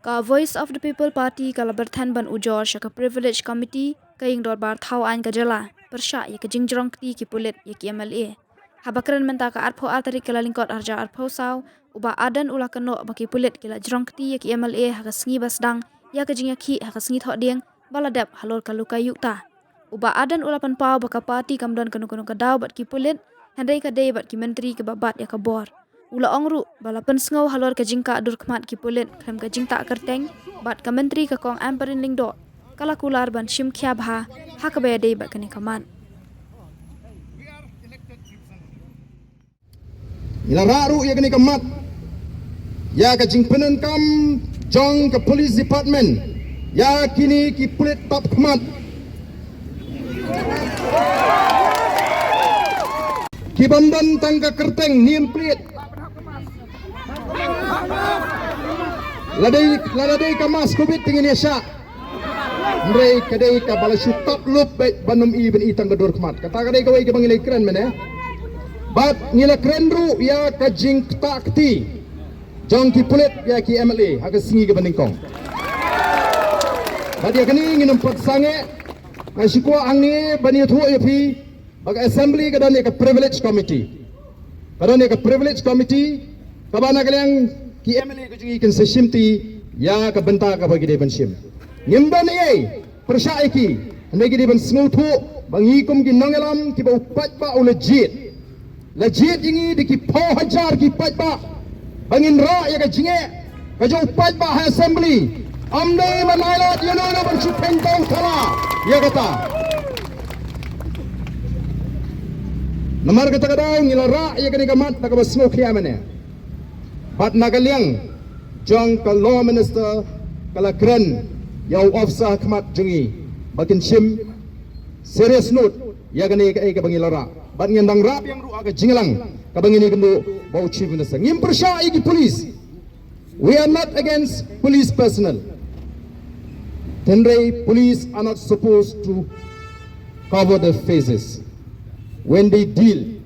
Ka Voice of the People Party kala Byrthen ban Ujor syaka Privilege Committee kaing dor bar thau an ka jala persya ya ke Jingjrong ti ki Pulit ya ki MLA. Habakran menta ka arpho atari kala lingkot arja arpho saw uba adan ulah keno baki Pulit kila Jrong ti ya ki MLA haka sengi basdang ya ke jingyaki haka sengi thok dieng baladap halor kaluka yukta. Uba adan ulah pan pau baka parti kamdon kanu-kanu kadaw bat ki Pulit handai ka day bat ki menteri ke babat ya ka bor. Ula ongru balapan sengau halor ke jingka dur kemat ki Pulit krem ke jingta kerteng bat ke menteri ke kong amperin lingdo kala kular ban shim kya bha hak baya day bat kene kaman. Ila raru ya kene kamat ya ke jingpenen kam jong ke police department ya kini ki Pulit tap kemat ki bandan tangka kerteng niem Pulit ladai kamas covid tingin Indonesia mrei kadai ka balasyu top lup banum i ben itang gadur kemat kata kadai kawai ke bangilai keren mene bat ngila keren ru ya ka jing takti jong ki Pulit ya ki MLA haga singi ke bandingkong bat ya kini nginum pat sange ka syukwa angni bani thu yapi baga assembly ka dan ka privilege committee kadane ka privilege committee kabana kaliang ki MLA ko jingi kan seshimti ya ka benta ka bagi de banshim ngimban ei persya iki ande gi de ban smutu bangikum ki nangalam ki ba upat ba legit jingi de ki po hajar ki pat ba bangin ra ya ka jinge ka jo upat ba ha assembly amne manailat you know ban chupen tong thala ya kata namar kata kadang ngilara ya ka ni kamat ka ba smoke ya mane bat nagaliang jong ka law minister kala kren yaw officer khamat jungi bakin shim serious note ya gani ka ka bangilara bat ngendang rap yang ru aga jinglang ka bangini kendo bau chief minister ngim persya igi police we are not against police personnel tenrei police are not supposed to cover their faces when they deal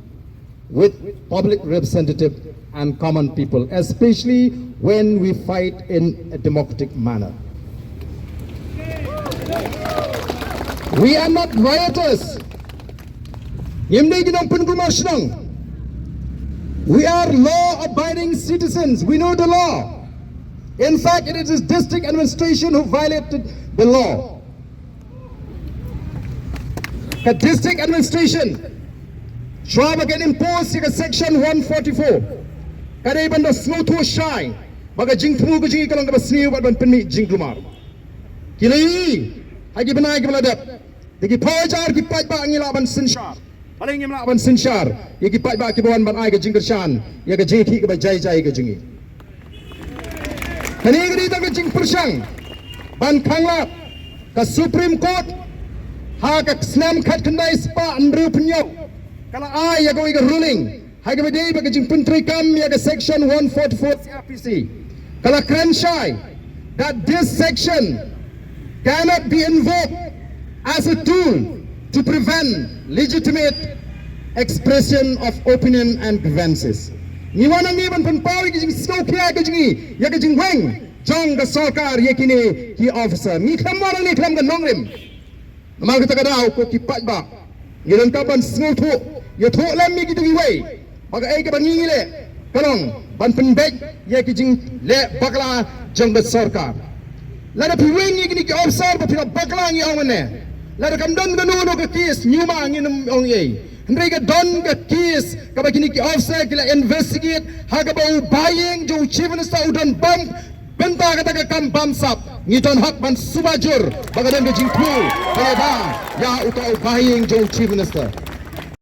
with public representative and common people, especially when we fight in a democratic manner. We are not rioters. We are law-abiding citizens. We know the law. In fact, it is district administration who violated the law. The district administration Schwab can impose section 144. Kadai banda smooth to shine. Baga jingtmu ko jingi kalang kabasniu bat ban penmi jingklumar. Kili hagi benai ke beladap. Digi pajar ki pat ba ngila ban sinshar. Paling ngila ban sinshar. Ye ki pat ba ki bawan ban ai ke jingkershan. Ye ke jingi ke ba jai ke jingi. Kani gidi ta ke jing persang. Ban kangla ka Supreme Court ha ka snam khat kendai spa andru penyau. Kala ai ya ko ke ruling hai ke bedai bagi jing pentri kam ya ke section 144 CRPC kala krenshai that this section cannot be invoked as a tool to prevent legitimate expression of opinion and grievances ni wana ni ban pawi ke jing skopia ke jing ya ke jing weng jong ke sarkar ye kini ki officer ni khamara ni kham ke nongrim nama kita kada ko ki pat ba ngiran kaban smutu ye tho lam mi ki tu wei baga ai ke bangi le kalong ban penbek ye ki jing le bakla jong be sarkar la da piwen ni ki officer ba pina bakla ngi awne la da kam don ganu no ke kis nyuma ngi num ong ye ndre ke don ke kis ka ba ki officer ki la investigate ha ka ba buying jo chief minister udan bam benta kata ke kam bam sap ngi don hak ban subajur baga don ke jing pu ba ya uta buying jo chief minister